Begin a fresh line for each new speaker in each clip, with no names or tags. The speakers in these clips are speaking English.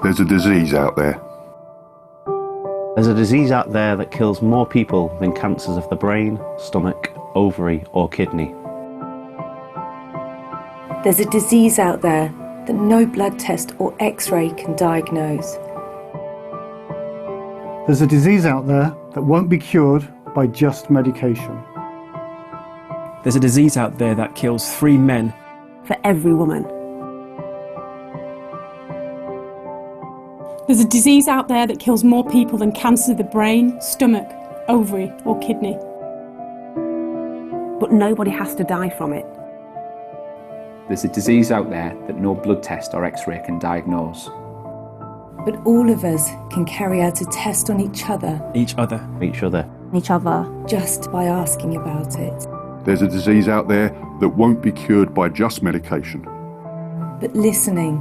There's a disease out there.
There's a disease out there that kills more people than cancers of the brain, stomach, ovary or kidney.
There's a disease out there that no blood test or X-ray can diagnose.
There's a disease out there that won't be cured by just medication.
There's a disease out there that kills 3 men
for every woman.
There's a disease out there that kills more people than cancer of the brain, stomach, ovary or kidney.
But nobody has to die from it.
There's a disease out there that no blood test or X-ray can diagnose.
But all of us can carry out a test on each other.
Each other.
Each other.
Each other.
Just by asking about it.
There's a disease out there that won't be cured by just medication.
But listening,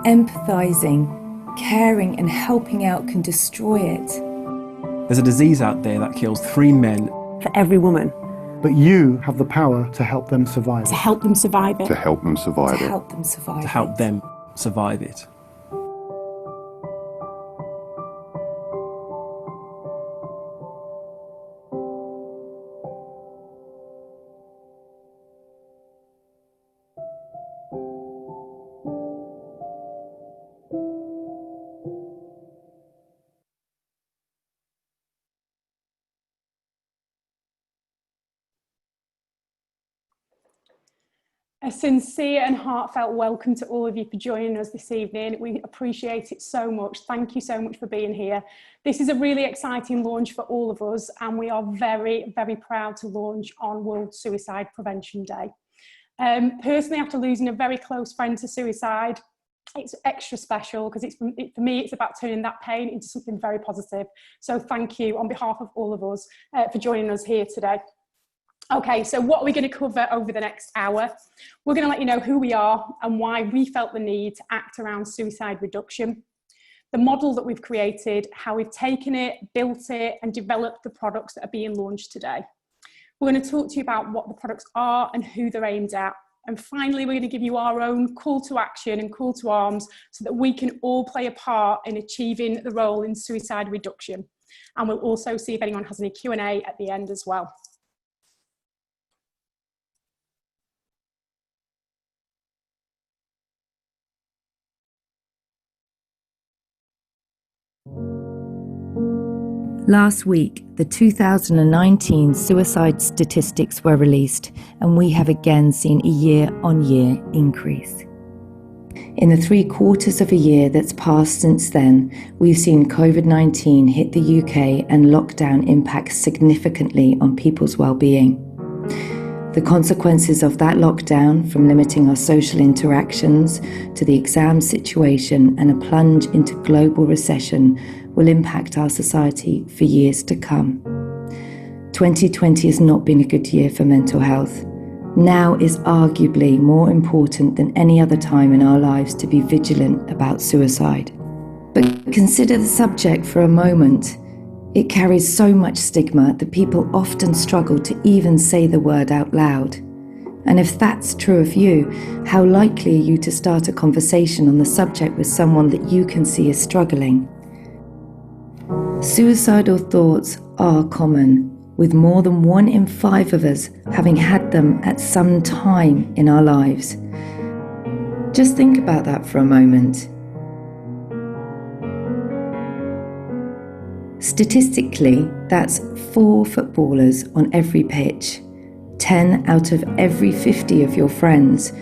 empathising, caring and helping out can destroy it.
There's a disease out there that kills 3 men
for every woman.
But you have the power to help them survive it.
To help them survive it.
To help them survive
To
it.
help them survive
to
it.
help them survive it.
A sincere and heartfelt welcome to all of you for joining us this evening. We appreciate it so much. Thank you so much for being here. This is a really exciting launch for all of us, and we are very, very proud to launch on World Suicide Prevention Day. Personally, after losing a very close friend to suicide, it's extra special because for me, it's about turning that pain into something very positive. So thank you on behalf of all of us for joining us here today. Okay, so what are we going to cover over the next hour? We're going to let you know who we are and why we felt the need to act around suicide reduction, the model that we've created, how we've taken it, built it, and developed the products that are being launched today. We're going to talk to you about what the products are and who they're aimed at. And finally, we're going to give you our own call to action and call to arms so that we can all play a part in achieving the role in suicide reduction. And we'll also see if anyone has any Q&A at the end as well.
Last week, the 2019 suicide statistics were released, and we have again seen a year-on-year increase. In the 3/4 of a year that's passed since then, we've seen COVID-19 hit the UK and lockdown impact significantly on people's well-being. The consequences of that lockdown, from limiting our social interactions to the exam situation and a plunge into global recession, will impact our society for years to come. 2020 has not been a good year for mental health. Now is arguably more important than any other time in our lives to be vigilant about suicide. But consider the subject for a moment. It carries so much stigma that people often struggle to even say the word out loud. And if that's true of you, how likely are you to start a conversation on the subject with someone that you can see is struggling? Suicidal thoughts are common, with more than 1 in 5 of us having had them at some time in our lives. Just think about that for a moment. Statistically, that's 4 footballers on every pitch, 10 out of every 50 of your friends.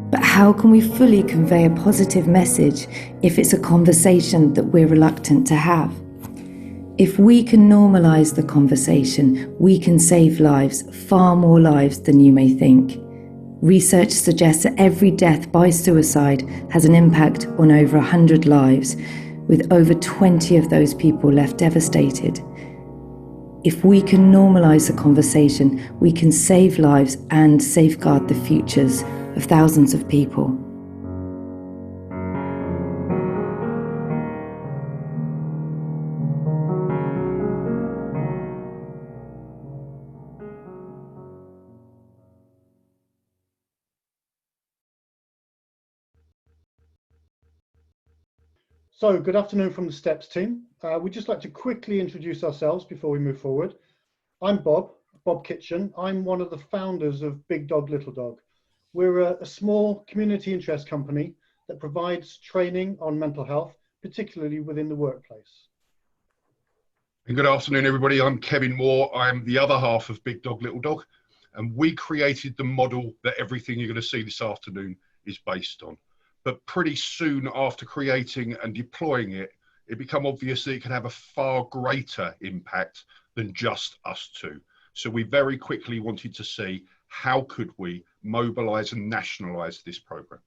But how can we fully convey a positive message if it's a conversation that we're reluctant to have? If we can normalise the conversation, we can save lives, far more lives than you may think. Research suggests that every death by suicide has an impact on over 100 lives, with over 20 of those people left devastated. If we can normalise the conversation, we can save lives and safeguard the futures of thousands of people.
So, good afternoon from the STEPS team. We'd just like to quickly introduce ourselves before we move forward. I'm Bob Kitchen. I'm one of the founders of Big Dog Little Dog. We're a small community interest company that provides training on mental health, particularly within the workplace.
And good afternoon, everybody. I'm Kevin Moore. I'm the other half of Big Dog Little Dog, and we created the model that everything you're going to see this afternoon is based on. But pretty soon after creating and deploying it, it became obvious that it could have a far greater impact than just us two. So we very quickly wanted to see how could we mobilise and nationalise this programme.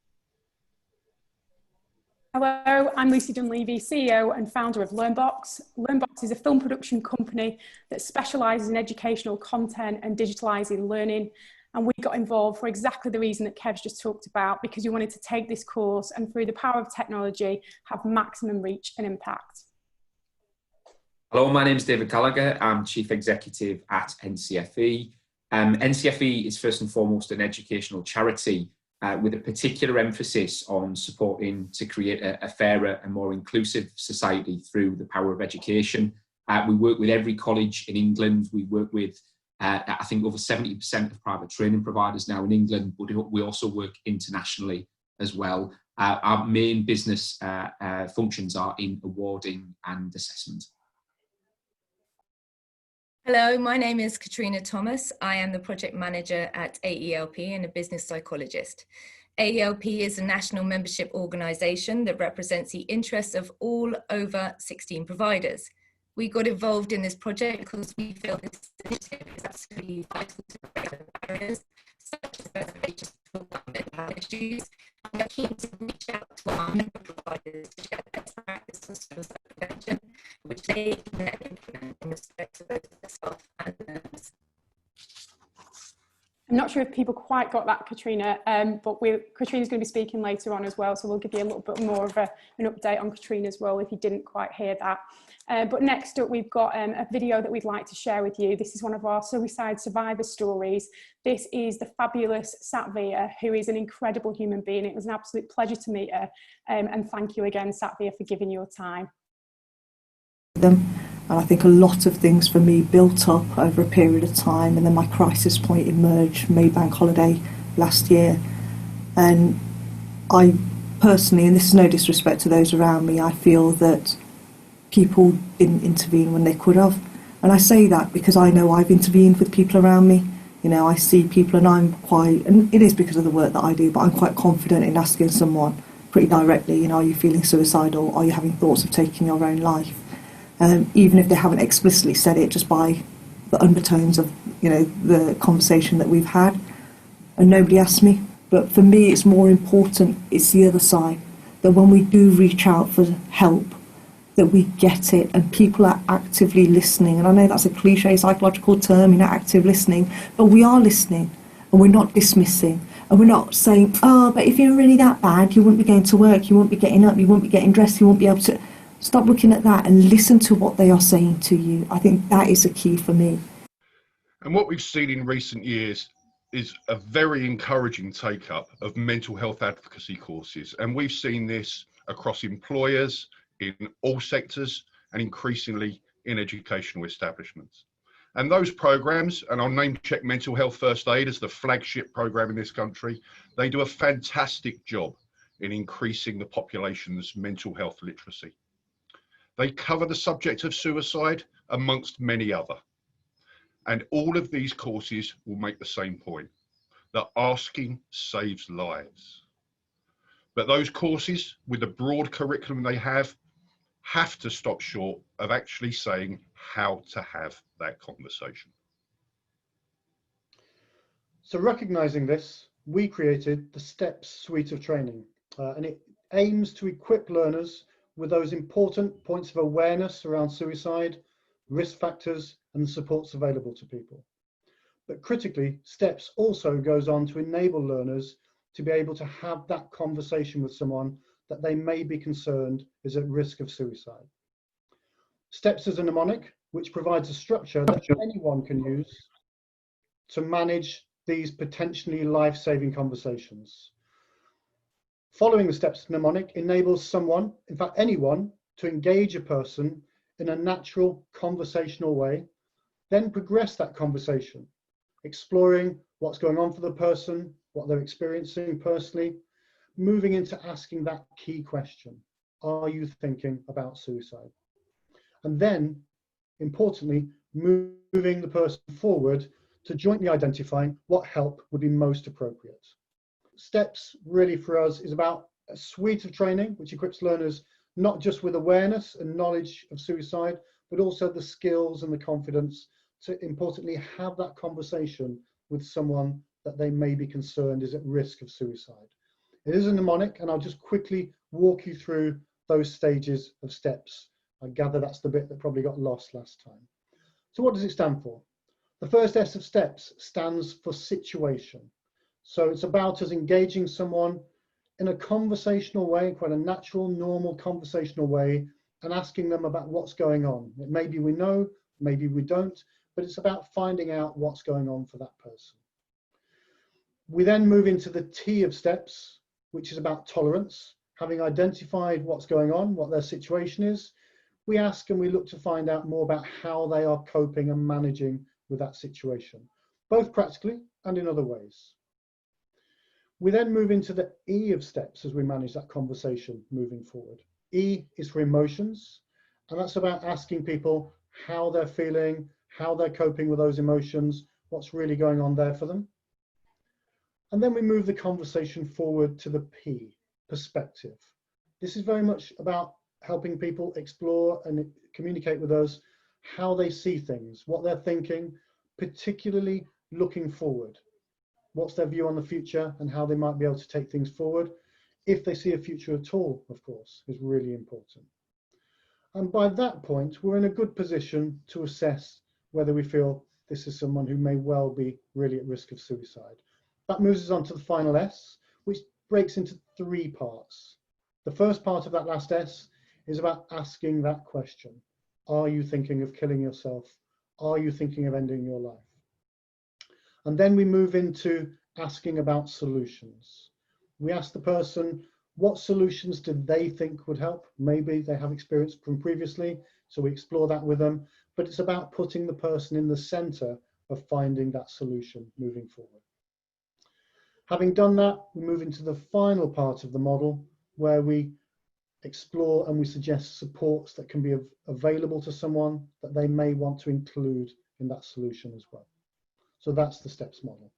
Hello, I'm Lucy Dunleavy, CEO and founder of LearnBox. LearnBox is a film production company that specialises in educational content and digitalising learning. And we got involved for exactly the reason that Kev's just talked about, because we wanted to take this course and through the power of technology, have maximum reach and impact.
Hello, my name is David Gallagher. I'm Chief Executive at NCFE. NCFE is first and foremost an educational charity with a particular emphasis on supporting to create a fairer and more inclusive society through the power of education. We work with every college in England. We work with, I think, over 70% of private training providers now in England, but we also work internationally as well. Our main business functions are in awarding and assessment.
Hello, my name is Katrina Thomas. I am the project manager at AELP and a business psychologist. AELP is a national membership organisation that represents the interests of all over 16 providers. We got involved in this project because we feel this initiative is absolutely vital to break down barriers, such as reservations for mental health issues. And we're keen to reach out to our member providers to share best practice on suicide prevention, which they can then implement in respect to both their staff and learners.
I'm not sure if people quite got that, Katrina, but Katrina's going to be speaking later on as well, so we'll give you a little bit more of an update on Katrina's role if you didn't quite hear that. But next up, we've got a video that we'd like to share with you. This is one of our suicide survivor stories. This is the fabulous Satvia, who is an incredible human being. It was an absolute pleasure to meet her, and thank you again, Satvia, for giving your time.
And I think a lot of things for me built up over a period of time, and then my crisis point emerged Maybank holiday last year. And I personally, and this is no disrespect to those around me, I feel that people didn't intervene when they could have. And I say that because I know I've intervened with people around me. You know, I see people and I'm quite, and it is because of the work that I do, but I'm quite confident in asking someone pretty directly, you know, are you feeling suicidal? Are you having thoughts of taking your own life? Even if they haven't explicitly said it, just by the undertones of, you know, the conversation that we've had. And nobody asked me. But for me, it's more important, it's the other side, that when we do reach out for help, that we get it and people are actively listening. And I know that's a cliche psychological term, you know, active listening, but we are listening and we're not dismissing. And we're not saying, oh, but if you're really that bad, you wouldn't be going to work, you wouldn't be getting up, you wouldn't be getting dressed, you wouldn't be able to... Stop looking at that and listen to what they are saying to you. I think that is a key for me.
And what we've seen in recent years is a very encouraging take-up of mental health advocacy courses. And we've seen this across employers, in all sectors, and increasingly in educational establishments. And those programs, and I'll name check Mental Health First Aid as the flagship program in this country, they do a fantastic job in increasing the population's mental health literacy. They cover the subject of suicide amongst many other. And all of these courses will make the same point, that asking saves lives. But those courses, with the broad curriculum they have to stop short of actually saying how to have that conversation.
So recognising this, we created the STEPS suite of training, and it aims to equip learners with those important points of awareness around suicide, risk factors, and the supports available to people. But critically, STEPS also goes on to enable learners to be able to have that conversation with someone that they may be concerned is at risk of suicide. STEPS is a mnemonic which provides a structure that anyone can use to manage these potentially life-saving conversations. Following the steps mnemonic enables someone, in fact anyone, to engage a person in a natural conversational way, then progress that conversation, exploring what's going on for the person, what they're experiencing personally, moving into asking that key question: are you thinking about suicide? And then, importantly, moving the person forward to jointly identifying what help would be most appropriate. Steps really for us is about a suite of training which equips learners not just with awareness and knowledge of suicide, but also the skills and the confidence to importantly have that conversation with someone that they may be concerned is at risk of suicide. It is a mnemonic, and I'll just quickly walk you through those stages of steps. I gather that's the bit that probably got lost last time. So what does it stand for? The first S of steps stands for situation. So it's about us engaging someone in a conversational way, quite a natural, normal conversational way, and asking them about what's going on. Maybe we know, maybe we don't, but it's about finding out what's going on for that person. We then move into the T of steps, which is about tolerance. Having identified what's going on, what their situation is, we ask and we look to find out more about how they are coping and managing with that situation, both practically and in other ways. We then move into the E of steps as we manage that conversation moving forward. E is for emotions, and that's about asking people how they're feeling, how they're coping with those emotions, what's really going on there for them. And then we move the conversation forward to the P, perspective. This is very much about helping people explore and communicate with us how they see things, what they're thinking, particularly looking forward. What's their view on the future and how they might be able to take things forward. If they see a future at all, of course, is really important. And by that point, we're in a good position to assess whether we feel this is someone who may well be really at risk of suicide. That moves us on to the final S, which breaks into 3 parts. The first part of that last S is about asking that question. Are you thinking of killing yourself? Are you thinking of ending your life? And then we move into asking about solutions. We ask the person, what solutions do they think would help? Maybe they have experience from previously, so we explore that with them, but it's about putting the person in the center of finding that solution moving forward. Having done that, we move into the final part of the model where we explore and we suggest supports that can be available to someone that they may want to include in that solution as well. So that's the STEPS model.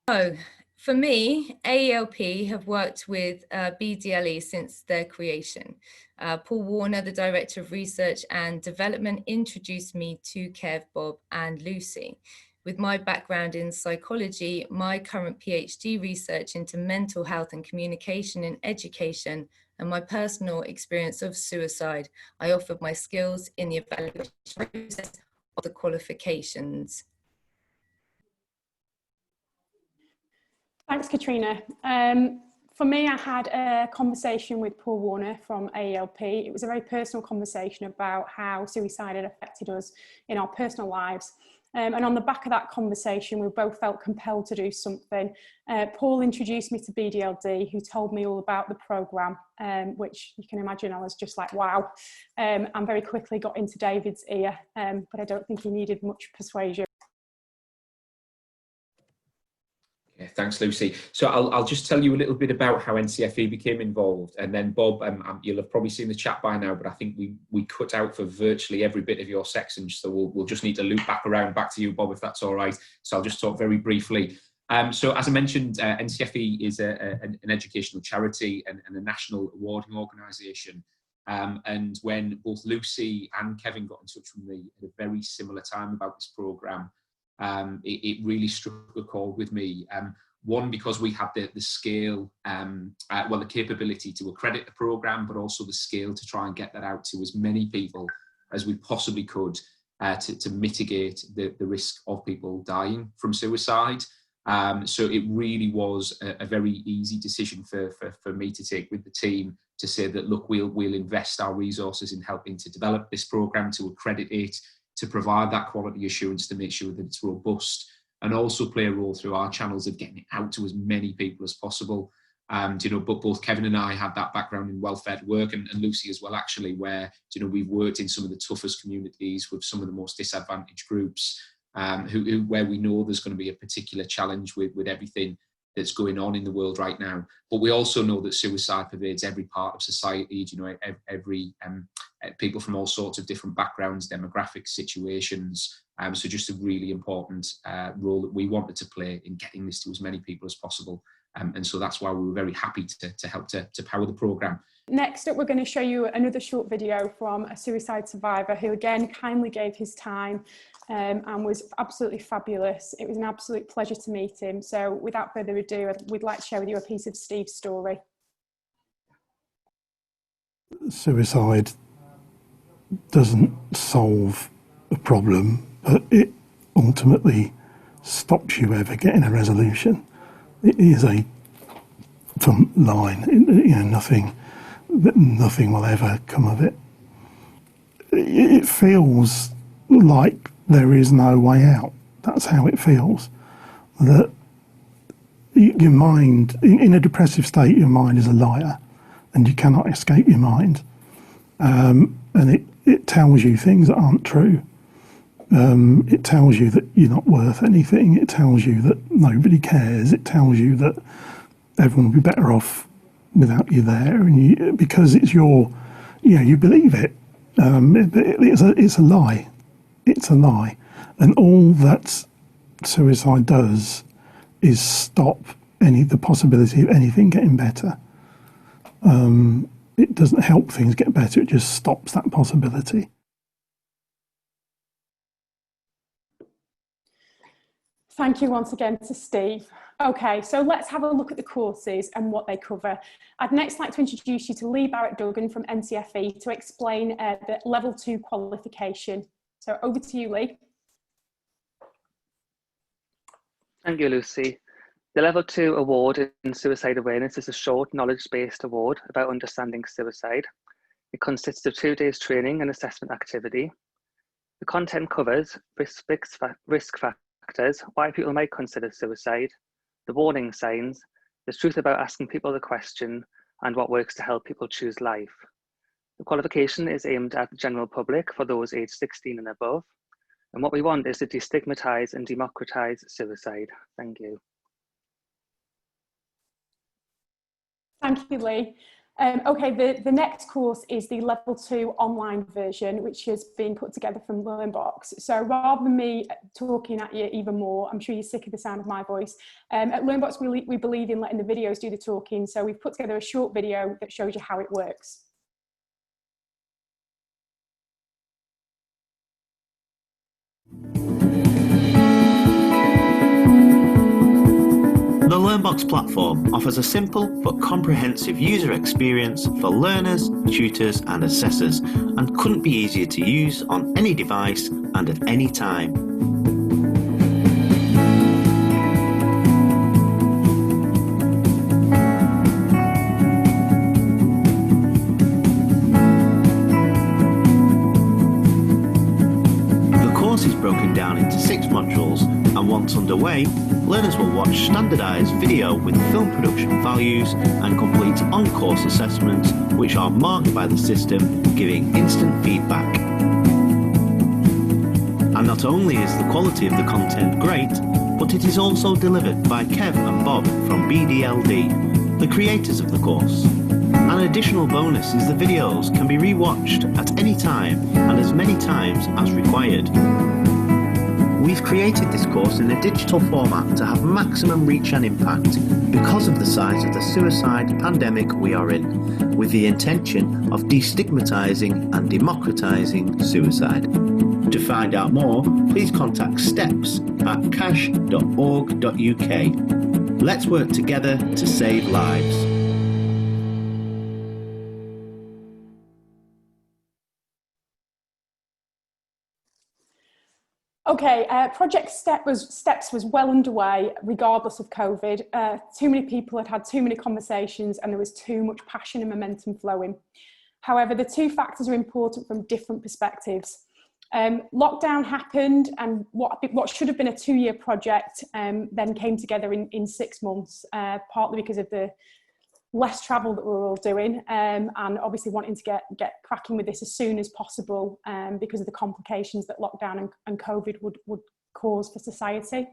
So for me, AELP have worked with BDLE since their creation. Paul Warner, the Director of Research and Development, introduced me to Kev, Bob and Lucy. With my background in psychology, my current PhD research into mental health and communication in education, and my personal experience of suicide, I offered my skills in the evaluation process of the qualifications.
Thanks, Katrina. For me, I had a conversation with Paul Warner from AELP. It was a very personal conversation about how suicide had affected us in our personal lives. And on the back of that conversation, we both felt compelled to do something. Paul introduced me to BDLD, who told me all about the programme, which you can imagine I was just like, wow. And very quickly got into David's ear, but I don't think he needed much persuasion.
Yeah, thanks, Lucy. So I'll just tell you a little bit about how NCFE became involved, and then Bob, you'll have probably seen the chat by now, but I think we cut out for virtually every bit of your section, so we'll just need to loop back to you, Bob, if that's all right. So I'll just talk very briefly. So as I mentioned, NCFE is an educational charity and a national awarding organisation. And when both Lucy and Kevin got in touch with me at a very similar time about this programme, it really struck a chord with me. One, because we had the scale, the capability to accredit the programme, but also the scale to try and get that out to as many people as we possibly could to mitigate the risk of people dying from suicide. So it really was a very easy decision for me to take with the team to say that, look, we'll invest our resources in helping to develop this programme, to accredit it, to provide that quality assurance, to make sure that it's robust, and also play a role through our channels of getting it out to as many people as possible. But both Kevin and I had that background in welfare work, and Lucy as well, actually, where, we've worked in some of the toughest communities with some of the most disadvantaged groups, where we know there's going to be a particular challenge with everything that's going on in the world right now. But we also know that suicide pervades every part of society, every people from all sorts of different backgrounds, demographic situations. So just a really important role that we wanted to play in getting this to as many people as possible. And so that's why we were very happy to help to power the programme.
Next up, we're going to show you another short video from a suicide survivor who again kindly gave his time and was absolutely fabulous. It was an absolute pleasure to meet him. So without further ado, we'd like to share with you a piece of Steve's story.
Suicide doesn't solve a problem, but it ultimately stops you ever getting a resolution. It is a front line, nothing will ever come of it. It feels like there is no way out. That's how it feels. That your mind, in a depressive state, your mind is a liar and you cannot escape your mind. And it tells you things that aren't true. It tells you that you're not worth anything. It tells you that nobody cares. It tells you that everyone will be better off without you there, and because it's you believe it. It's a lie. It's a lie, and all that suicide does is stop the possibility of anything getting better. It doesn't help things get better. It just stops that possibility.
Thank you once again to Steve. Okay, so let's have a look at the courses and what they cover. I'd next like to introduce you to Lee Barrett-Duggan from NCFE to explain the Level 2 qualification. So over to you, Lee.
Thank you, Lucy. The Level 2 award in suicide awareness is a short knowledge-based award about understanding suicide. It consists of 2 days training and assessment activity. The content covers risk factors, why people might consider suicide, the warning signs, the truth about asking people the question, and what works to help people choose life. The qualification is aimed at the general public for those aged 16 and above. And what we want is to destigmatise and democratise suicide. Thank you.
Thank you, Lee. Okay, the next course is the Level 2 online version, which has been put together from LearnBox. So rather than me talking at you even more, I'm sure you're sick of the sound of my voice. At LearnBox, we believe in letting the videos do the talking. So we've put together a short video that shows you how it works.
The LearnBox platform offers a simple but comprehensive user experience for learners, tutors and assessors, and couldn't be easier to use on any device and at any time. The course is broken down into 6 modules, and once underway, learners will watch standardised video with film production values and complete on-course assessments which are marked by the system, giving instant feedback. And not only is the quality of the content great, but it is also delivered by Kev and Bob from BDLD, the creators of the course. An additional bonus is the videos can be re-watched at any time and as many times as required. We've created this course in a digital format to have maximum reach and impact because of the size of the suicide pandemic we are in, with the intention of destigmatising and democratising suicide. To find out more, please contact steps@cash.org.uk. Let's work together to save lives.
Okay, Project Steps was well underway regardless of COVID. Too many people had had too many conversations and there was too much passion and momentum flowing. However, the 2 factors are important from different perspectives. Lockdown happened and what should have been a 2-year project then came together in 6 months, partly because of the less travel that we're all doing, and obviously wanting to get cracking with this as soon as possible because of the complications that lockdown and COVID would cause for society.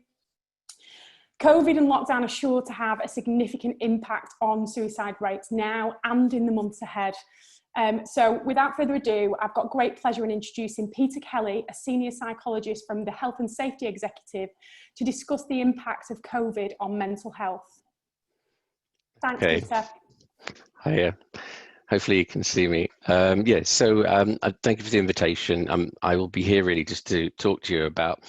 COVID and lockdown are sure to have a significant impact on suicide rates now and in the months ahead. So without further ado, I've got great pleasure in introducing Peter Kelly, a senior psychologist from the Health and Safety Executive, to discuss the impact of COVID on mental health. Thanks,
Okay.
Peter.
Hiya. Hopefully you can see me. Thank you for the invitation. I will be here really just to talk to you about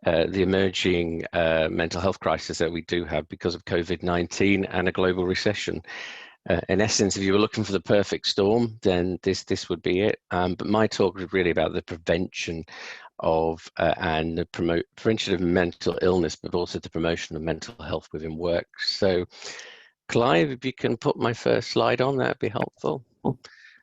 the emerging mental health crisis that we do have because of COVID-19 and a global recession. In essence, if you were looking for the perfect storm, then this would be it. But my talk was really about the prevention of and the prevention of mental illness, but also the promotion of mental health within work. So, Clive, if you can put my first slide on, that'd be helpful.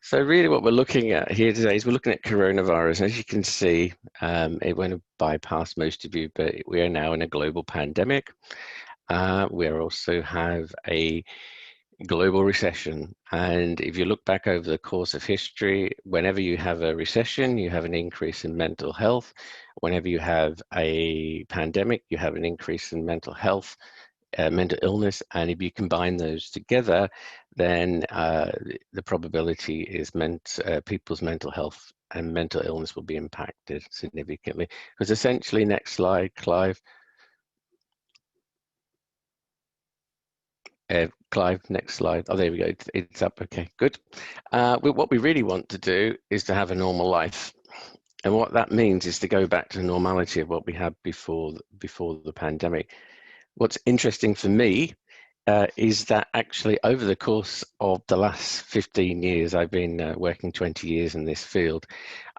So really what we're looking at here today is we're looking at coronavirus. As you can see, it went bypast most of you, but we are now in a global pandemic. We also have a global recession. And if you look back over the course of history, whenever you have a recession, you have an increase in mental health. Whenever you have a pandemic, you have an increase in mental health. Mental illness, and if you combine those together, then the probability is people's mental health and mental illness will be impacted significantly. Because essentially, next slide, Clive. Clive, next slide. Oh, there we go. It's up. Okay, good. What we really want to do is to have a normal life. And what that means is to go back to normality of what we had before the pandemic. What's interesting for me is that actually over the course of the last 15 years, I've been working 20 years in this field.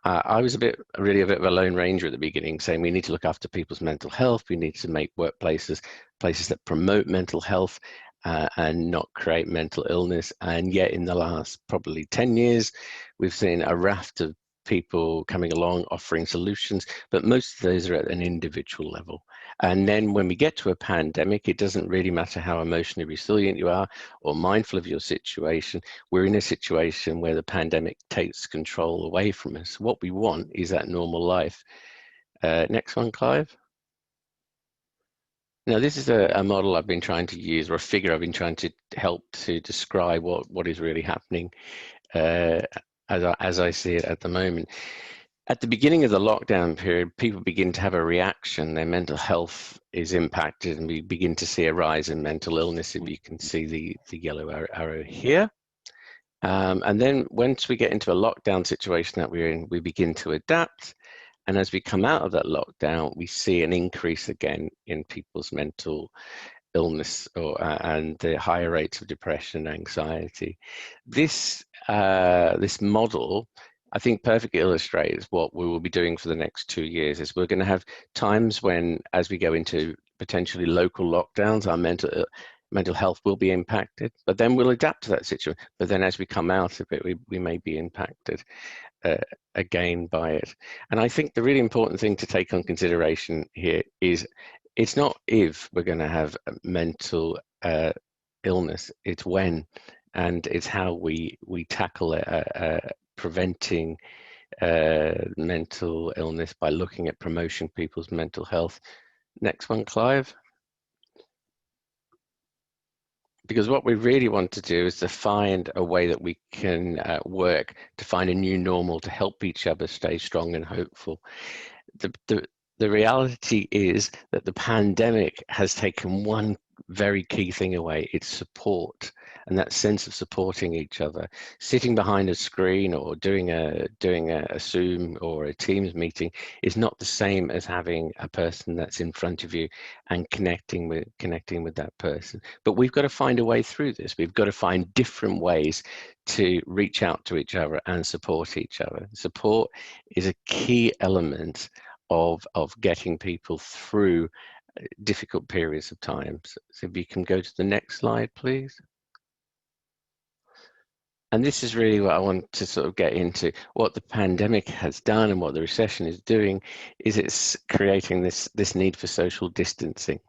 I was really a bit of a lone ranger at the beginning, saying we need to look after people's mental health. We need to make workplaces places that promote mental health and not create mental illness. And yet in the last probably 10 years, we've seen a raft of people coming along offering solutions, but most of those are at an individual level. And then when we get to a pandemic, it doesn't really matter how emotionally resilient you are or mindful of your situation. We're in a situation where the pandemic takes control away from us. What we want is that normal life. Next one, Clive. Now, this is a model I've been trying to use, or a figure I've been trying to help to describe what is really happening as I see it at the moment. At the beginning of the lockdown period, people begin to have a reaction. Their mental health is impacted, and we begin to see a rise in mental illness. If you can see the yellow arrow here. And then once we get into a lockdown situation that we're in, we begin to adapt. And as we come out of that lockdown, we see an increase again in people's mental illness and the higher rates of depression and anxiety. This model, I think, perfectly illustrates what we will be doing for the next 2 years. Is we're going to have times when, as we go into potentially local lockdowns, our mental health will be impacted, but then we'll adapt to that situation. But then as we come out of it, we may be impacted again by it. And I think the really important thing to take on consideration here is it's not if we're going to have mental illness, it's when, and it's how we tackle it, preventing mental illness by looking at promoting people's mental health. Next one, Clive. Because what we really want to do is to find a way that we can work to find a new normal to help each other stay strong and hopeful. The reality is that the pandemic has taken one very key thing away. It's support, and that sense of supporting each other. Sitting behind a screen or doing a Zoom or a Teams meeting is not the same as having a person that's in front of you and connecting with that person. But we've got to find a way through this. We've got to find different ways to reach out to each other and support each other. Support is a key element of getting people through difficult periods of time. So if you can go to the next slide, please. And this is really what I want to sort of get into. What the pandemic has done and what the recession is doing is it's creating this need for social distancing.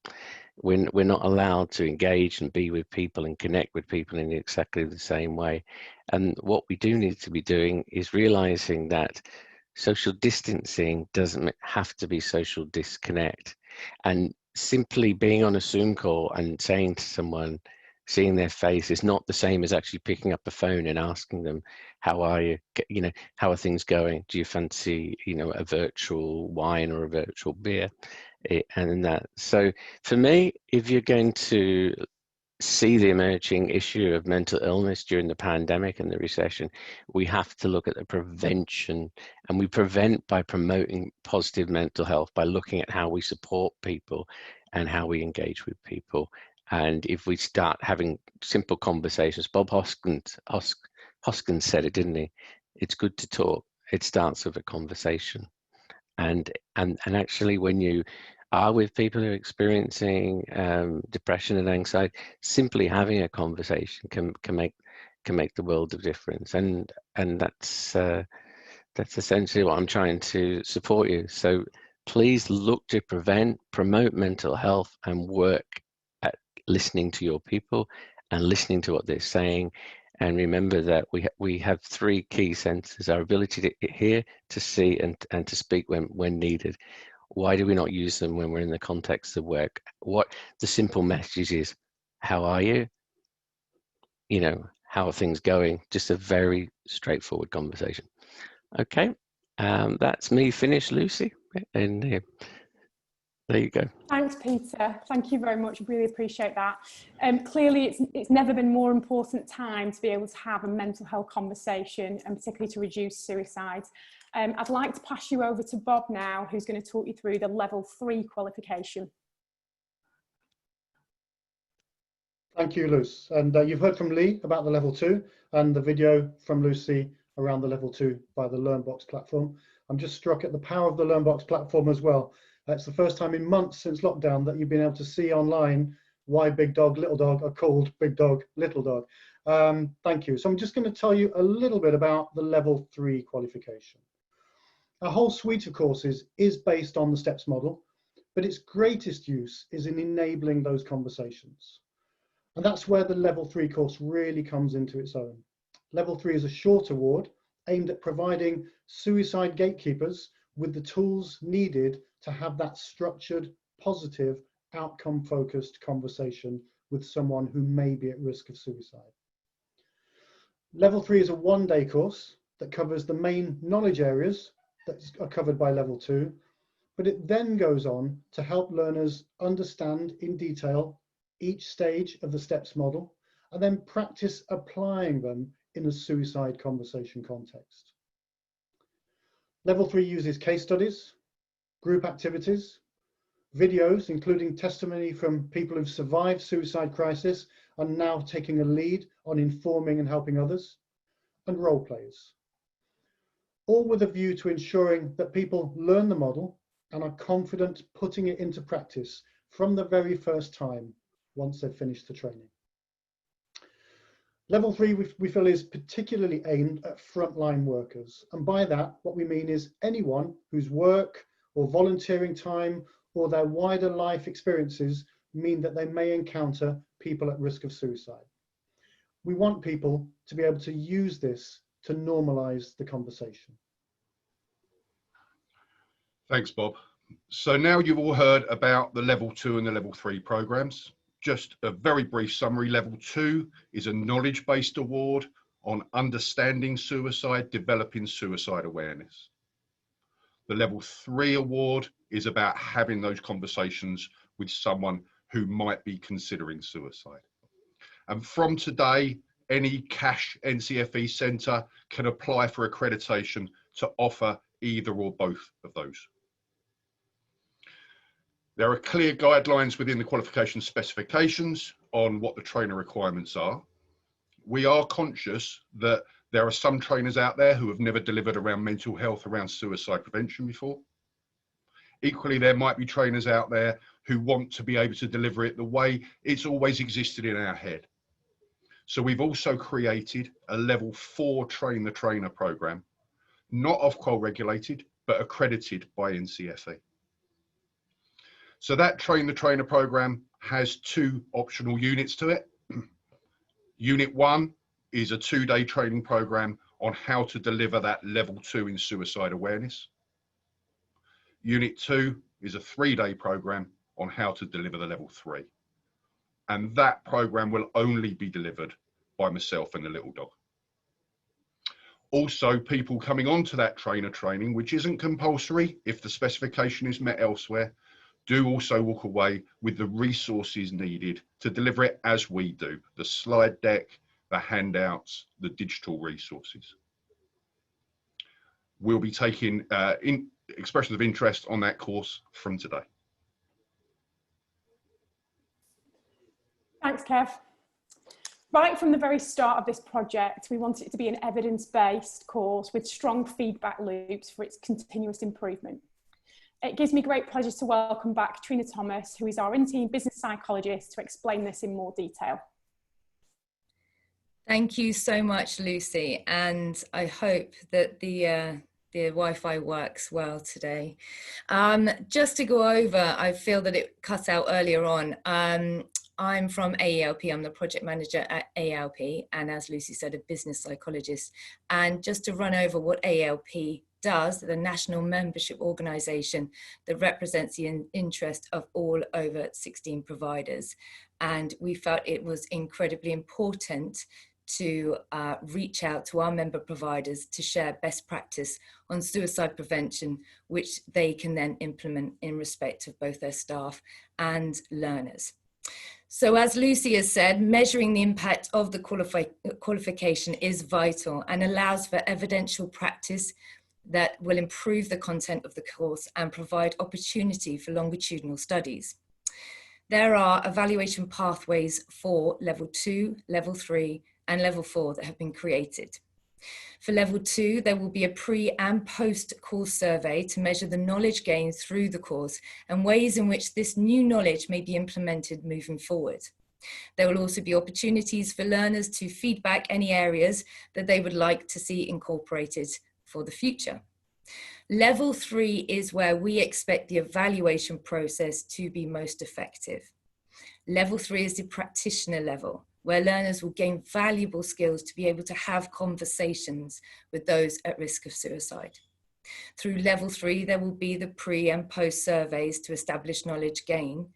we're not allowed to engage and be with people and connect with people in exactly the same way. And what we do need to be doing is realizing that social distancing doesn't have to be social disconnect. And simply being on a Zoom call and saying to someone, seeing their face is not the same as actually picking up a phone and asking them, how are you? You know, how are things going? Do you fancy, you know, a virtual wine or a virtual beer? And that. So for me, if you're going to see the emerging issue of mental illness during the pandemic and the recession, we have to look at the prevention, and we prevent by promoting positive mental health, by looking at how we support people and how we engage with people. And if we start having simple conversations, Bob Hoskins said it, didn't he? It's good to talk. It starts with a conversation. And actually, when you are with people who are experiencing depression and anxiety, simply having a conversation can make the world of difference. And that's essentially what I'm trying to support you. So please look to prevent, promote mental health, and work at listening to your people and listening to what they're saying. And remember that we have three key senses: our ability to hear, to see, and to speak when needed. Why do we not use them when we're in the context of work? What the simple message is: how are you? You know, how are things going? Just a very straightforward conversation. Okay, that's me finished, Lucy. And there you go.
Thanks, Peter. Thank you very much. Really appreciate that. Clearly, it's never been more important time to be able to have a mental health conversation, and particularly to reduce suicides. I'd like to pass you over to Bob now, who's going to talk you through the level 3 qualification.
Thank you, Luce. And you've heard from Lee about the level 2 and the video from Lucy around the level 2 by the LearnBox platform. I'm just struck at the power of the LearnBox platform as well. It's the first time in months since lockdown that you've been able to see online why Big Dog, Little Dog are called Big Dog, Little Dog. Thank you. So I'm just going to tell you a little bit about the level 3 qualification. A whole suite of courses is based on the STEPS model, but its greatest use is in enabling those conversations. And that's where the level 3 course really comes into its own. Level 3 is a short award aimed at providing suicide gatekeepers with the tools needed to have that structured, positive, outcome-focused conversation with someone who may be at risk of suicide. Level 3 is a one-day course that covers the main knowledge areas that are covered by level 2, but it then goes on to help learners understand in detail each stage of the STEPS model and then practice applying them in a suicide conversation context. Level 3 uses case studies, group activities, videos, including testimony from people who've survived suicide crisis and now taking a lead on informing and helping others, and role plays. All with a view to ensuring that people learn the model and are confident putting it into practice from the very first time once they've finished the training. Level 3 we feel is particularly aimed at frontline workers, and by that what we mean is anyone whose work or volunteering time or their wider life experiences mean that they may encounter people at risk of suicide. We want people to be able to use this to normalise the conversation.
Thanks, Bob. So now you've all heard about the level 2 and the level 3 programs. Just a very brief summary. Level 2 is a knowledge-based award on understanding suicide, developing suicide awareness. The level 3 award is about having those conversations with someone who might be considering suicide. And from today, any cash NCFE centre can apply for accreditation to offer either or both of those. There are clear guidelines within the qualification specifications on what the trainer requirements are. We are conscious that there are some trainers out there who have never delivered around mental health, around suicide prevention before. Equally, there might be trainers out there who want to be able to deliver it the way it's always existed in our head. So we've also created a level 4 train the trainer program, not Ofqual regulated, but accredited by NCFE. So that Train the Trainer program has 2 optional units to it. Unit 1 is a 2-day training program on how to deliver that level 2 in suicide awareness. Unit 2 is a 3-day program on how to deliver the level 3. And that program will only be delivered by myself and the little dog. Also, people coming onto that trainer training, which isn't compulsory if the specification is met elsewhere, do also walk away with the resources needed to deliver it as we do, the slide deck, the handouts, the digital resources. We'll be taking expressions of interest on that course from today.
Thanks, Kev. Right from the very start of this project, we wanted it to be an evidence-based course with strong feedback loops for its continuous improvement. It gives me great pleasure to welcome back Trina Thomas, who is our in-team business psychologist, to explain this in more detail.
Thank you so much, Lucy, and I hope that the Wi-Fi works well today. Just to go over, I feel that it cut out earlier on. I'm from AELP, I'm the project manager at AELP, and as Lucy said, a business psychologist. And just to run over what AELP does, the national membership organisation that represents the interest of all over 16 providers. And we felt it was incredibly important to reach out to our member providers to share best practice on suicide prevention, which they can then implement in respect of both their staff and learners. So as Lucy has said, measuring the impact of the qualification is vital and allows for evidential practice that will improve the content of the course and provide opportunity for longitudinal studies. There are evaluation pathways for level 2, level 3, and level 4 that have been created. For level 2, there will be a pre and post course survey to measure the knowledge gained through the course and ways in which this new knowledge may be implemented moving forward. There will also be opportunities for learners to feedback any areas that they would like to see incorporated for the future. Level 3 is where we expect the evaluation process to be most effective. Level 3 is the practitioner level, where learners will gain valuable skills to be able to have conversations with those at risk of suicide. Through level 3, there will be the pre and post surveys to establish knowledge gained,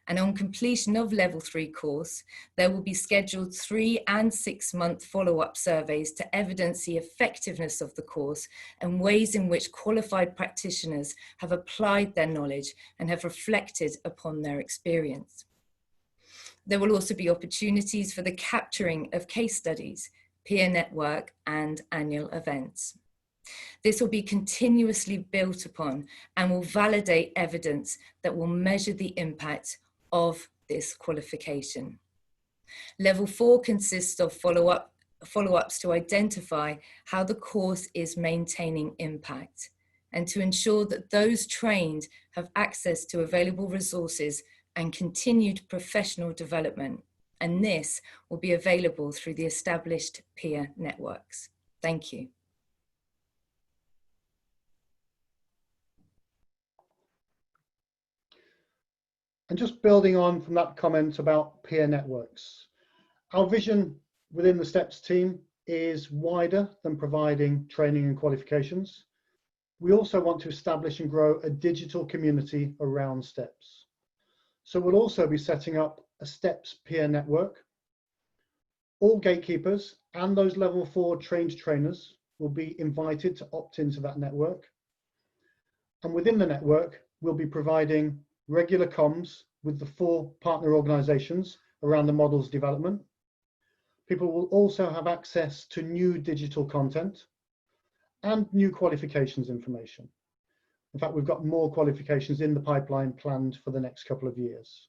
and on completion of level 3 course, there will be scheduled 3 and 6 month follow-up surveys to evidence the effectiveness of the course and ways in which qualified practitioners have applied their knowledge and have reflected upon their experience. There will also be opportunities for the capturing of case studies, peer network, and annual events. This will be continuously built upon and will validate evidence that will measure the impact of this qualification. Level 4 consists of follow-ups to identify how the course is maintaining impact and to ensure that those trained have access to available resources and continued professional development. And this will be available through the established peer networks. Thank you.
And just building on from that comment about peer networks, our vision within the STEPS team is wider than providing training and qualifications. We also want to establish and grow a digital community around STEPS. So we'll also be setting up a STEPS peer network. All gatekeepers and those level 4 trained trainers will be invited to opt into that network. And within the network, we'll be providing regular comms with the 4 partner organisations around the model's development. People will also have access to new digital content and new qualifications information. In fact, we've got more qualifications in the pipeline planned for the next couple of years.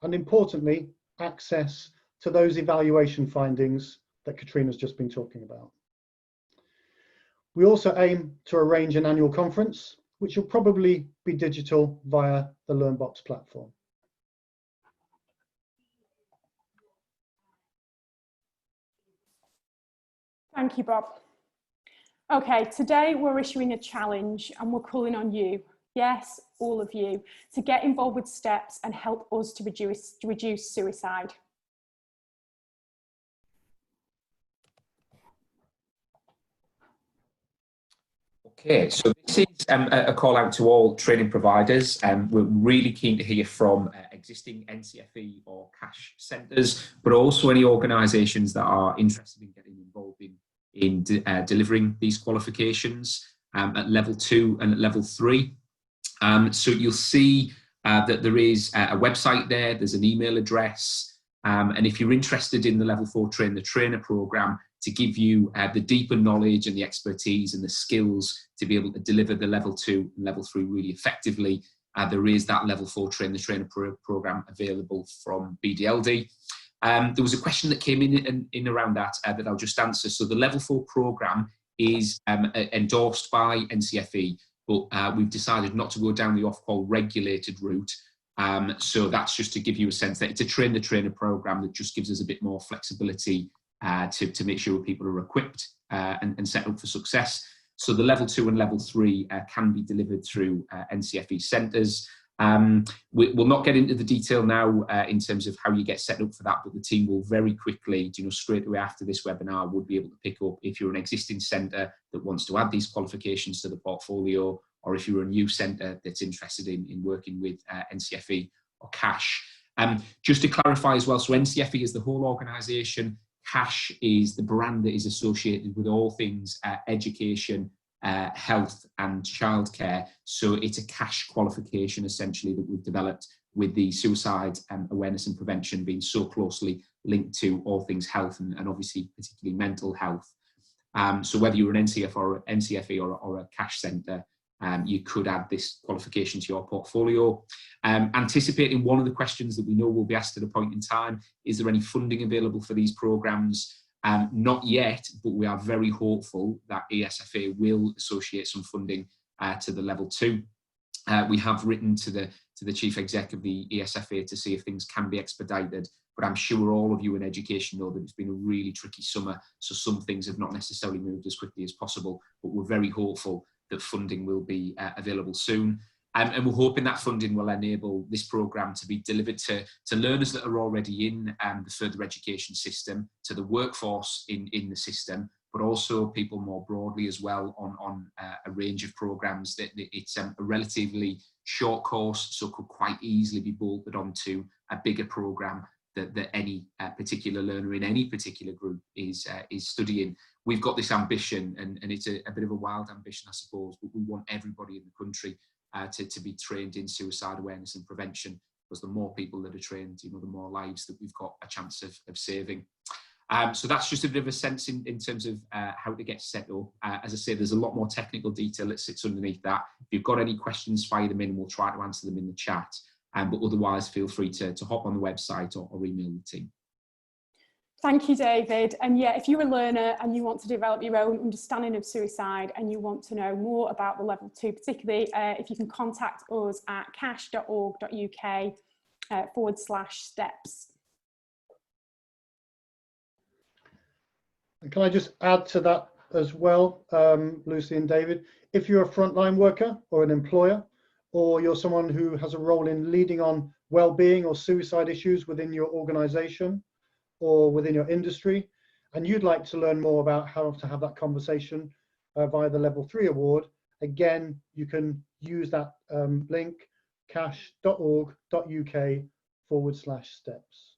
And importantly, access to those evaluation findings that Katrina's just been talking about. We also aim to arrange an annual conference, which will probably be digital via the LearnBox platform.
Thank you, Bob. Okay, today we're issuing a challenge and we're calling on you, yes, all of you, to get involved with STEPS and help us to reduce suicide.
Okay, so this is a call out to all training providers. We're really keen to hear from existing NCFE or cash centres, but also any organisations that are interested in getting involved in delivering these qualifications at level 2 and at level 3. So you'll see that there is a website there, there's an email address, and if you're interested in the level 4 Train the Trainer programme, to give you the deeper knowledge and the expertise and the skills to be able to deliver the level 2 and level 3 really effectively, there is that level 4 Train the Trainer programme available from BDLD. There was a question that came in around that that I'll just answer. So the level 4 programme is endorsed by NCFE, but we've decided not to go down the Ofqual regulated route. So that's just to give you a sense that it's a Train the Trainer programme that just gives us a bit more flexibility to make sure people are equipped and set up for success. So the level 2 and level 3 can be delivered through NCFE centres. We'll not get into the detail now in terms of how you get set up for that, but the team will very quickly, straight away after this webinar, would be able to pick up if you're an existing centre that wants to add these qualifications to the portfolio, or if you're a new centre that's interested in working with NCFE or CASH. Just to clarify as well, so NCFE is the whole organisation. CASH is the brand that is associated with all things education, health and childcare. So it's a CASH qualification essentially that we've developed, with the suicide awareness and prevention being so closely linked to all things health and obviously particularly mental health. So whether you're an NCFE or a CASH centre, you could add this qualification to your portfolio. Anticipating one of the questions that we know will be asked at a point in time, is there any funding available for these programmes? Not yet, but we are very hopeful that ESFA will associate some funding to the level 2. We have written to the Chief Exec of the ESFA to see if things can be expedited, but I'm sure all of you in education know that it's been a really tricky summer, so some things have not necessarily moved as quickly as possible, but we're very hopeful that funding will be available soon. And we're hoping that funding will enable this programme to be delivered to learners that are already in the further education system, to the workforce in the system, but also people more broadly as well on a range of programmes. That it's a relatively short course, so could quite easily be bolted onto a bigger programme that any particular learner in any particular group is studying. We've got this ambition, and it's a bit of a wild ambition, I suppose, but we want everybody in the country to be trained in suicide awareness and prevention, because the more people that are trained, the more lives that we've got a chance of saving. So that's just a bit of a sense in terms of how to get set up. As I say, there's a lot more technical detail that sits underneath that. If you've got any questions, fire them in and we'll try to answer them in the chat. But otherwise, feel free to hop on the website or email the team.
Thank you, David. And yeah, if you're a learner and you want to develop your own understanding of suicide and you want to know more about the level 2, particularly if you can contact us at cash.org.uk /steps.
And can I just add to that as well, Lucy and David, if you're a frontline worker or an employer, or you're someone who has a role in leading on well-being or suicide issues within your organisation or within your industry, and you'd like to learn more about how to have that conversation via the Level 3 award, again, you can use that link, cash.org.uk /steps.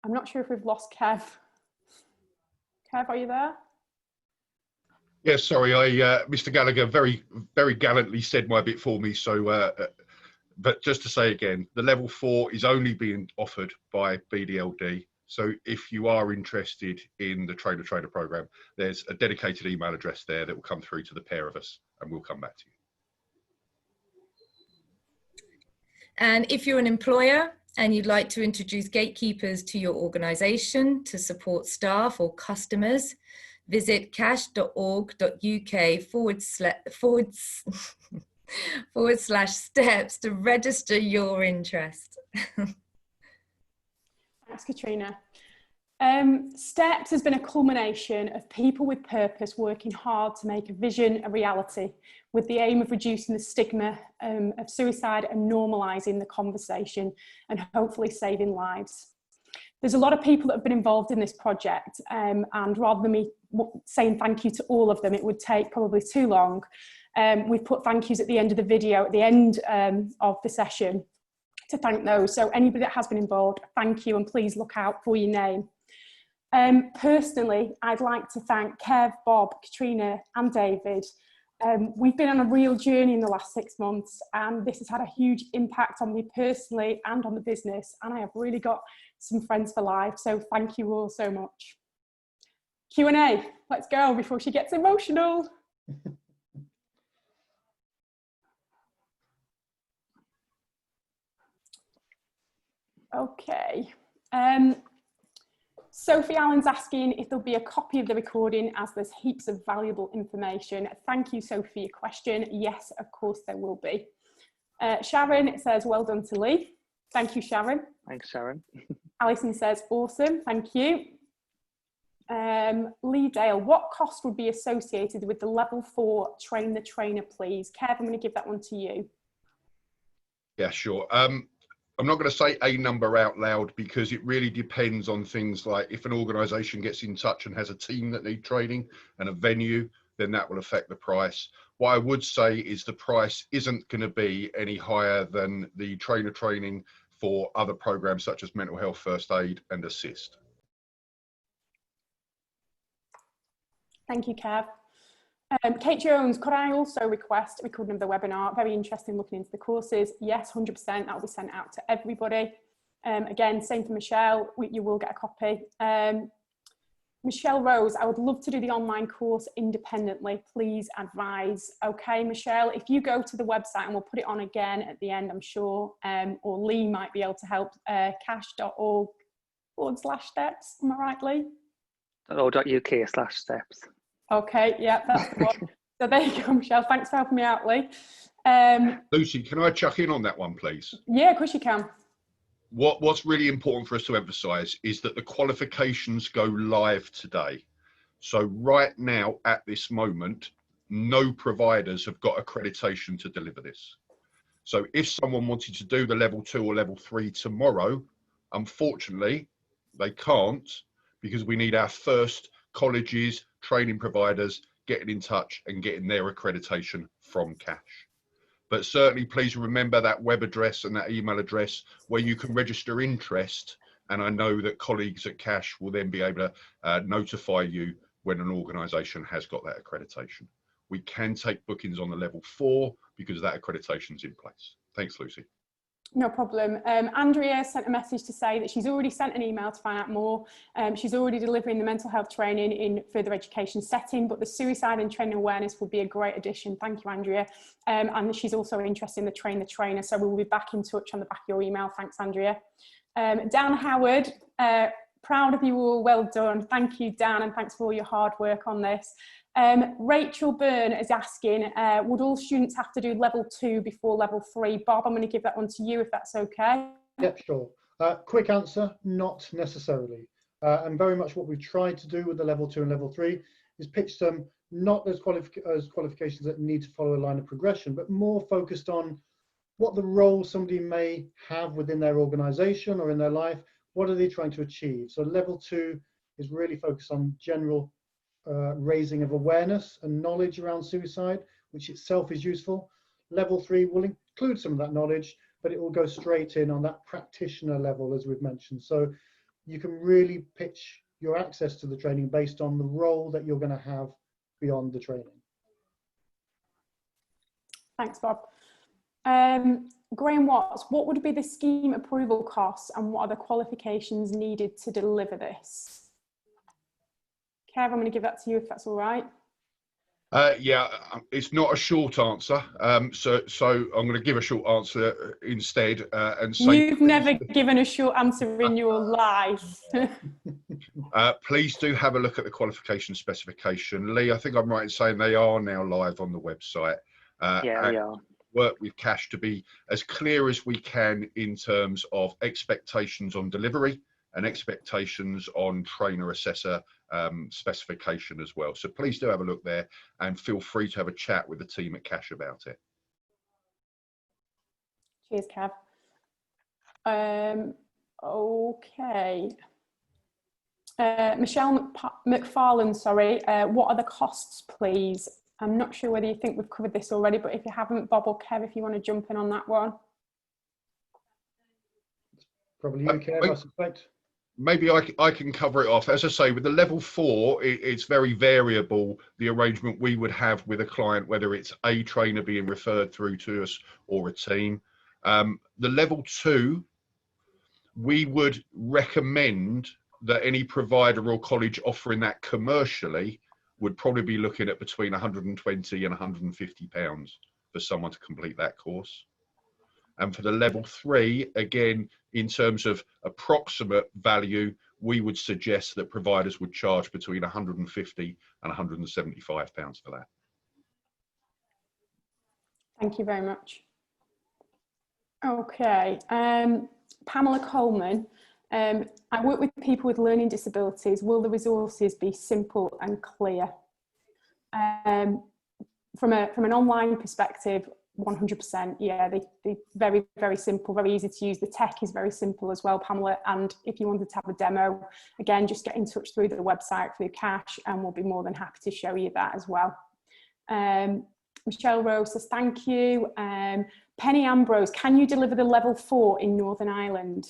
I'm not sure if we've lost Kev. Kev, are you there?
Yes, sorry, Mr. Gallagher very gallantly said my bit for me. So, but just to say again, the level 4 is only being offered by BDLD. So if you are interested in the Train the Trainer programme, there's a dedicated email address there that will come through to the pair of us, and we'll come back to you.
And if you're an employer and you'd like to introduce gatekeepers to your organisation to support staff or customers, visit cash.org.uk /steps to register your interest.
Thanks, Katrina. STEPS has been a culmination of people with purpose working hard to make a vision a reality, with the aim of reducing the stigma of suicide and normalising the conversation and hopefully saving lives. There's a lot of people that have been involved in this project, and rather than me saying thank you to all of them, it would take probably too long. We've put thank yous at the end of the video, at the end of the session, to thank those. So anybody that has been involved, thank you, and please look out for your name. Personally, I'd like to thank Kev, Bob, Katrina and David. We've been on a real journey in the last 6 months, and this has had a huge impact on me personally and on the business, and I have really got some friends for life, so thank you all so much. Q&A, let's go before she gets emotional. Okay. Sophie Allen's asking if there'll be a copy of the recording, as there's heaps of valuable information. Thank you, Sophie, for your question. Yes, of course there will be. Sharon says, well done to Lee. Thank you, Sharon.
Thanks, Sharon.
Alison says, awesome, thank you. Lee Dale, what cost would be associated with the level 4 train the trainer, please? Kev, I'm going to give that one to you.
Yeah, sure. I'm not going to say a number out loud because it really depends on things like if an organisation gets in touch and has a team that need training and a venue, then that will affect the price. What I would say is the price isn't going to be any higher than the trainer training for other programs such as mental health, first aid and assist.
Thank you, Kev. Kate Jones, could I also request a recording of the webinar? Very interesting looking into the courses. Yes, 100%, that will be sent out to everybody. Again, same for Michelle, you will get a copy. Michelle Rose, I would love to do the online course independently, please advise. Okay, Michelle, if you go to the website, and we'll put it on again at the end, I'm sure, or Lee might be able to help, cash.org/steps, am I right, Lee?
.org.uk/steps.
Okay, yeah, that's the one. So there you go, Michelle. Thanks for helping me out, Lee.
Lucy, can I chuck in on that one, please?
Yeah, of course you can.
What's really important for us to emphasise is that the qualifications go live today. So right now, at this moment, no providers have got accreditation to deliver this. So if someone wanted to do the level 2 or level 3 tomorrow, unfortunately, they can't, because we need our first colleges, training providers getting in touch and getting their accreditation from CASH. But certainly please remember that web address and that email address where you can register interest, and I know that colleagues at CASH will then be able to notify you when an organisation has got that accreditation. We can take bookings on the level 4 because that accreditation is in place. Thanks, Lucy.
No problem. Andrea sent a message to say that she's already sent an email to find out more. She's already delivering the mental health training in further education setting, but the suicide and training awareness would be a great addition. Thank you, Andrea. And she's also interested in the train the trainer, so we'll be back in touch on the back of your email. Thanks, Andrea. Dan Howard, proud of you all, well done. Thank you, Dan, and thanks for all your hard work on this. Rachel Byrne is asking, would all students have to do level 2 before level 3? Bob, I'm going to give that one to you if that's okay.
Yep, sure. Quick answer, not necessarily. And very much what we've tried to do with the level 2 and level 3 is pitch them not as qualifications that need to follow a line of progression, but more focused on what the role somebody may have within their organisation or in their life. What are they trying to achieve? So level 2 is really focused on general raising of awareness and knowledge around suicide, which itself is useful. Level 3 will include some of that knowledge, but it will go straight in on that practitioner level, as we've mentioned. So you can really pitch your access to the training based on the role that you're going to have beyond the training.
Thanks, Bob. Graham Watts, what would be the scheme approval costs and what are the qualifications needed to deliver this? Kev, I'm going to give that to you if that's all right.
Yeah, it's not a short answer, so I'm going to give a short answer instead. And say,
you've never given a short answer in your life.
Please do have a look at the qualification specification. Lee, I think I'm right in saying they are now live on the website.
Yeah, they are.
work with Cash to be as clear as we can in terms of expectations on delivery and expectations on trainer assessor specification as well. So please do have a look there and feel free to have a chat with the team at Cash about it.
Cheers, Kev. Okay. Michelle McFarlane, sorry, what are the costs, please? I'm not sure whether you think we've covered this already, but if you haven't, Bob or Kev, if you want to jump in on that one.
Probably you, Kev, I suspect.
Maybe I can cover it off. As I say, with the level 4, it's very variable, the arrangement we would have with a client, whether it's a trainer being referred through to us or a team. The level 2, we would recommend that any provider or college offering that commercially would probably be looking at between 120 and 150 pounds for someone to complete that course. And for the level 3, again, in terms of approximate value, we would suggest that providers would charge between 150 and 175 pounds for that.
Thank you very much. Okay, Pamela Coleman. I work with people with learning disabilities. Will the resources be simple and clear? From an online perspective, 100%. Yeah, they're very, very simple, very easy to use. The tech is very simple as well, Pamela. And if you wanted to have a demo, again, just get in touch through the website, through Cash, and we'll be more than happy to show you that as well. Michelle Rose says, thank you. Penny Ambrose, can you deliver the level 4 in Northern Ireland?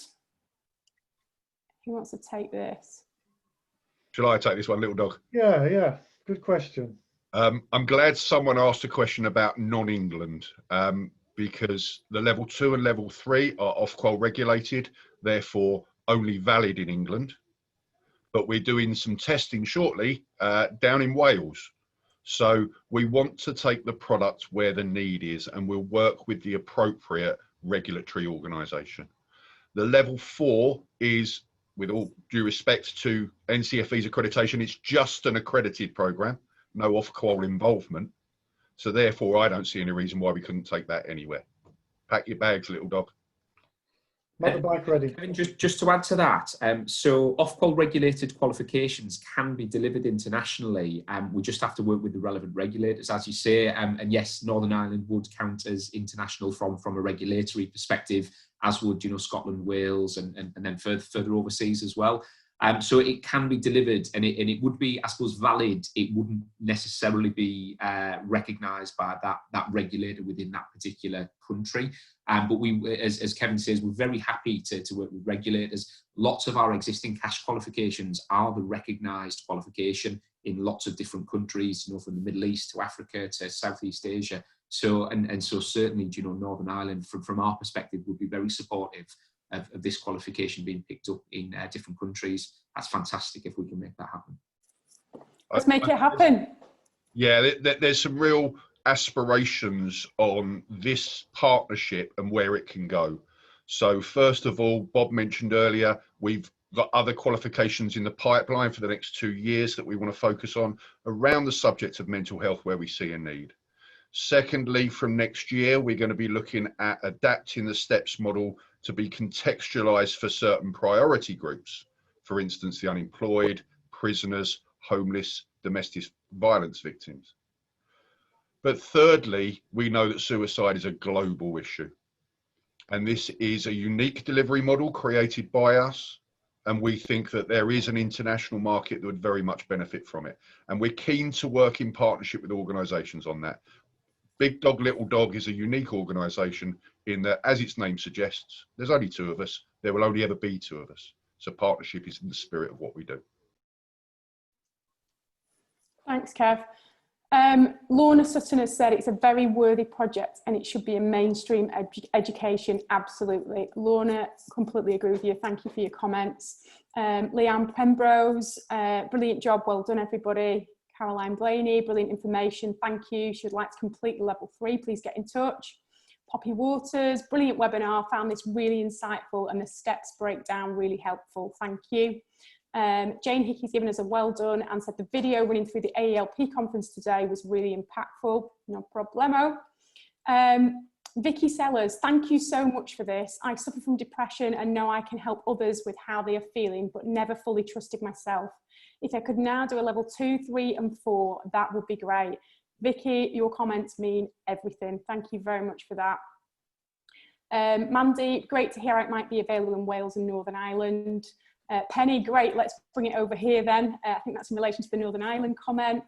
Who wants to take this?
Shall I take this one, little dog?
Yeah, good question.
I'm glad someone asked a question about non-England, because the level 2 and level 3 are Ofqual regulated, therefore only valid in England. But we're doing some testing shortly down in Wales. So we want to take the product where the need is, and we'll work with the appropriate regulatory organisation. The level 4 is, with all due respect to NCFE's accreditation, it's just an accredited programme, no Ofqual involvement. So therefore, I don't see any reason why we couldn't take that anywhere. Pack your bags, little dog.
Motorbike ready.
Just to add to that, so Ofqual regulated qualifications can be delivered internationally. We just have to work with the relevant regulators, as you say. And yes, Northern Ireland would count as international from a regulatory perspective, as would, Scotland, Wales, and then further overseas as well. So it can be delivered, and it would be, I suppose, valid. It wouldn't necessarily be recognised by that regulator within that particular country. But we, as Kevin says, we're very happy to work with regulators. Lots of our existing Cash qualifications are the recognised qualification in lots of different countries, from the Middle East to Africa to Southeast Asia. So and so certainly, Northern Ireland, from our perspective, would be very supportive of this qualification being picked up in different countries. That's fantastic if we can make that happen.
Let's make it happen.
Yeah, there's some real aspirations on this partnership and where it can go. So first of all, Bob mentioned earlier, we've got other qualifications in the pipeline for the next 2 years that we want to focus on around the subject of mental health where we see a need. Secondly, from next year, we're going to be looking at adapting the STEPS model to be contextualized for certain priority groups. For instance, the unemployed, prisoners, homeless, domestic violence victims. But thirdly, we know that suicide is a global issue. And this is a unique delivery model created by us. And we think that there is an international market that would very much benefit from it. And we're keen to work in partnership with organisations on that. Big Dog, Little Dog is a unique organisation in that, as its name suggests, there's only 2 of us. There will only ever be 2 of us. So partnership is in the spirit of what we do.
Thanks, Kev. Lorna Sutton has said it's a very worthy project and it should be a mainstream education. Absolutely. Lorna, completely agree with you. Thank you for your comments. Leanne Pembrose, brilliant job. Well done, everybody. Caroline Blaney, brilliant information. Thank you. If you'd like to complete the level 3, please get in touch. Poppy Waters, brilliant webinar. Found this really insightful and the steps breakdown really helpful. Thank you. Jane Hickey's given us a well done and said the video running through the AELP conference today was really impactful. No problemo. Vicky Sellers, thank you so much for this. I suffer from depression and know I can help others with how they are feeling, but never fully trusted myself. If I could now do a level 2, 3 and 4, that would be great. Vicky, your comments mean everything. Thank you very much for that. Mandy, great to hear it might be available in Wales and Northern Ireland. Penny, great, let's bring it over here then. I think that's in relation to the Northern Ireland comment.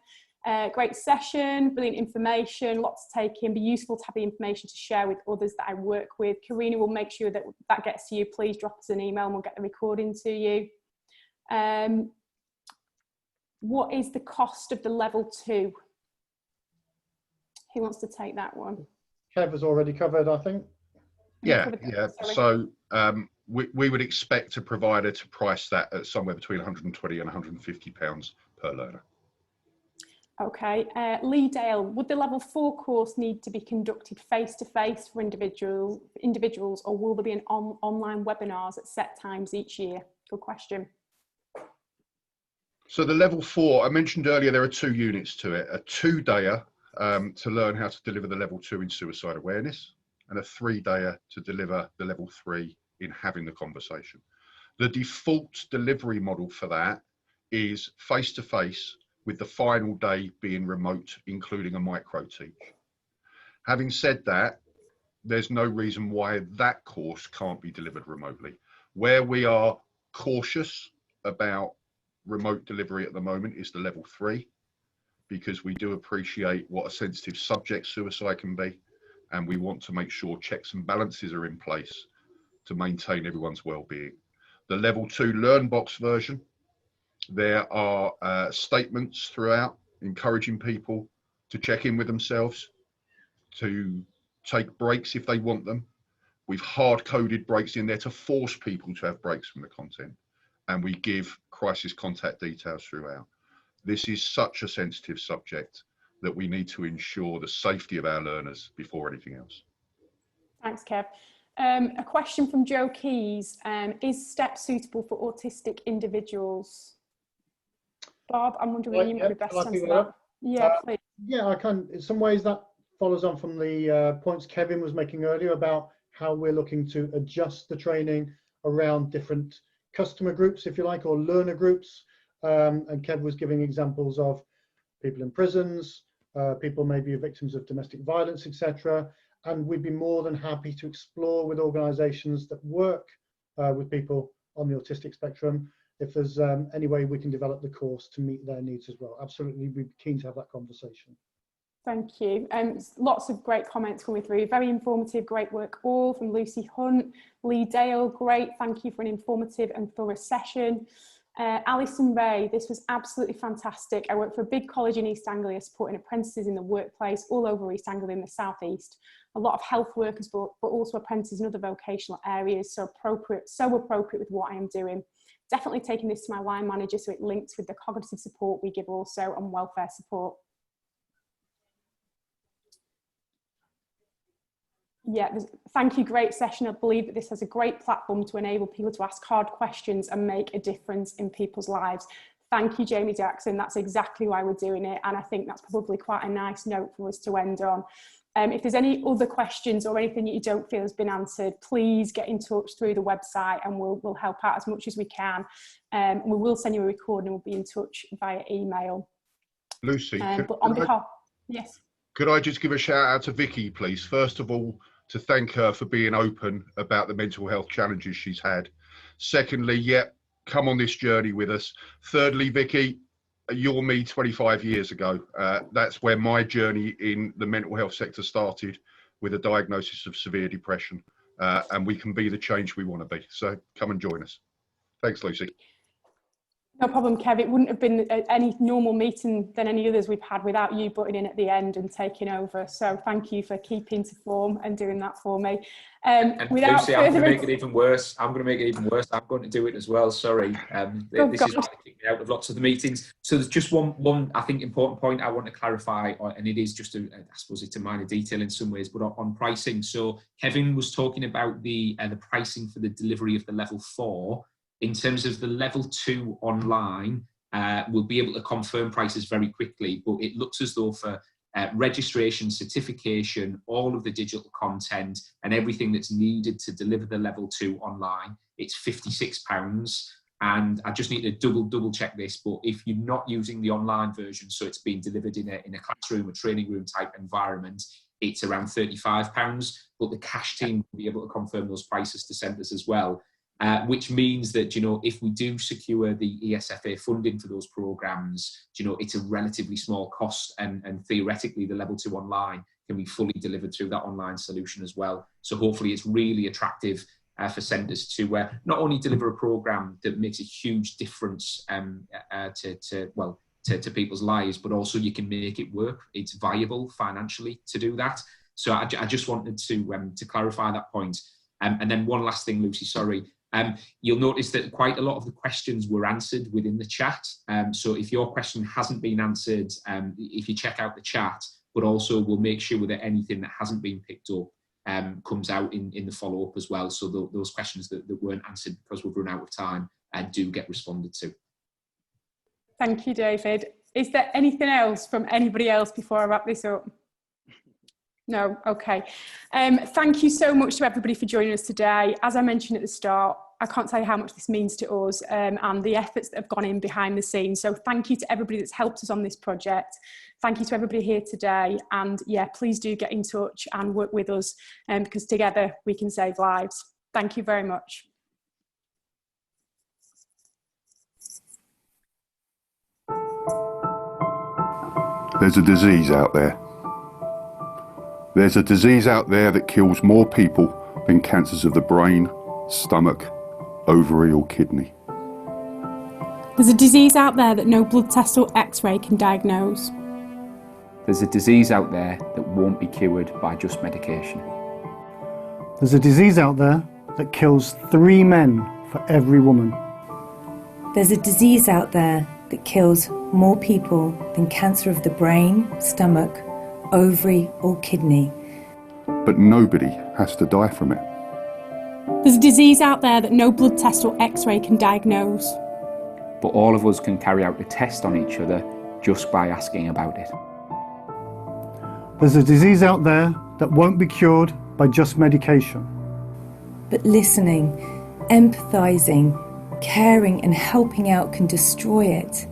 Great session, brilliant information, lots to take in, be useful to have the information to share with others that I work with. Karina will make sure that that gets to you. Please drop us an email and we'll get the recording to you. What is the cost of the level 2? Who wants to take that one?
Kev has already covered, I think.
Yeah. So we would expect a provider to price that at somewhere between 120 and 150 pounds per learner.
Okay, Lee Dale, would the level 4 course need to be conducted face-to-face for individuals, or will there be an online webinars at set times each year? Good question.
So the level 4, I mentioned earlier, there are 2 units to it, a 2-dayer to learn how to deliver the level 2 in suicide awareness, and a 3-dayer to deliver the level 3 in having the conversation. The default delivery model for that is face-to-face, with the final day being remote, including a micro teach. Having said that, there's no reason why that course can't be delivered remotely. Where we are cautious about remote delivery at the moment is the level 3, because we do appreciate what a sensitive subject suicide can be, and we want to make sure checks and balances are in place to maintain everyone's well-being. The level 2 LearnBox version, there are statements throughout encouraging people to check in with themselves, to take breaks if they want them. We've hard-coded breaks in there to force people to have breaks from the content, and we give crisis contact details throughout. This is such a sensitive subject that we need to ensure the safety of our learners before anything else.
Thanks, Kev. A question from Joe Keys. Is STEP suitable for autistic individuals? Bob, I'm wondering when you might be best to answer that. Yeah, please.
Yeah, I can. In some ways that follows on from the points Kevin was making earlier about how we're looking to adjust the training around different customer groups, if you like, or learner groups. And Kev was giving examples of people in prisons, people maybe victims of domestic violence, etc. And we'd be more than happy to explore with organisations that work with people on the autistic spectrum, if there's any way we can develop the course to meet their needs as well. Absolutely, we'd be keen to have that conversation.
Thank you. Lots of great comments coming through. Very informative, great work all from Lucy Hunt. Lee Dale, great. Thank you for an informative and thorough session. Alison Ray, this was absolutely fantastic. I work for a big college in East Anglia supporting apprentices in the workplace all over East Anglia in the southeast. A lot of health workers, but also apprentices in other vocational areas. So appropriate with what I am doing. Definitely taking this to my line manager so it links with the cognitive support we give also and welfare support. Yeah, thank you, great session. I believe that this has a great platform to enable people to ask hard questions and make a difference in people's lives. Thank you, Jamie Jackson. That's exactly why we're doing it. And I think that's probably quite a nice note for us to end on. If there's any other questions or anything that you don't feel has been answered, please get in touch through the website and we'll help out as much as we can. We will send you a recording and we'll be in touch via email.
Lucy,
but on behalf, yes.
Could I just give a shout out to Vicky, please? First of all, to thank her for being open about the mental health challenges she's had. Secondly, come on this journey with us. Thirdly, Vicky, you're me 25 years ago. That's where my journey in the mental health sector started, with a diagnosis of severe depression. And we can be the change we want to be. So come and join us. Thanks, Lucy.
No problem, Kev. It wouldn't have been any normal meeting than any others we've had without you butting in at the end and taking over. So thank you for keeping to form and doing that for me.
And Lucy, I'm going to make it even worse. I'm going to do it as well. Sorry. This is why they kick me out of lots of the meetings. So there's just one I think, important point I want to clarify, and it is just, I suppose it's a minor detail in some ways, but on pricing. So Kevin was talking about the pricing for the delivery of the level 4. In terms of the level 2 online, we'll be able to confirm prices very quickly, but it looks as though for registration, certification, all of the digital content and everything that's needed to deliver the level 2 online, it's £56. And I just need to double check this, but if you're not using the online version, so it's being delivered in a classroom, a training room type environment, it's around £35, but the cash team will be able to confirm those prices to centres as well. Which means that, if we do secure the ESFA funding for those programmes, it's a relatively small cost, and theoretically the level 2 online can be fully delivered through that online solution as well. So hopefully it's really attractive for centres to not only deliver a programme that makes a huge difference to people's lives, but also you can make it work. It's viable financially to do that. So I just wanted to clarify that point. And then one last thing, Lucy, sorry. You'll notice that quite a lot of the questions were answered within the chat. So if your question hasn't been answered, if you check out the chat, but also we'll make sure that anything that hasn't been picked up comes out in the follow-up as well. So those questions that weren't answered because we've run out of time do get responded to.
Thank you, David. Is there anything else from anybody else before I wrap this up? No, okay. Thank you so much to everybody for joining us today. As I mentioned at the start, I can't tell you how much this means to us and the efforts that have gone in behind the scenes. So thank you to everybody that's helped us on this project. Thank you to everybody here today. And yeah, please do get in touch and work with us because together we can save lives. Thank you very much.
There's a disease out there. There's a disease out there that kills more people than cancers of the brain, stomach, ovary or kidney.
There's a disease out there that no blood test or X-ray can diagnose.
There's a disease out there that won't be cured by just medication.
There's a disease out there that kills 3 men for every woman.
There's a disease out there that kills more people than cancer of the brain, stomach, ovary or kidney.
But nobody has to die from it.
There's a disease out there that no blood test or X-ray can diagnose.
But all of us can carry out a test on each other just by asking about it.
There's a disease out there that won't be cured by just medication.
But listening, empathizing, caring and helping out can destroy it.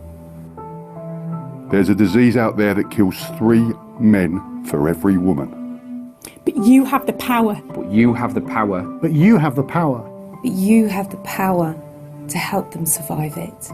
There's a disease out there that kills 3 men for every woman.
But you have the power.
But you have the power.
But you have the power.
But you have the power to help them survive it.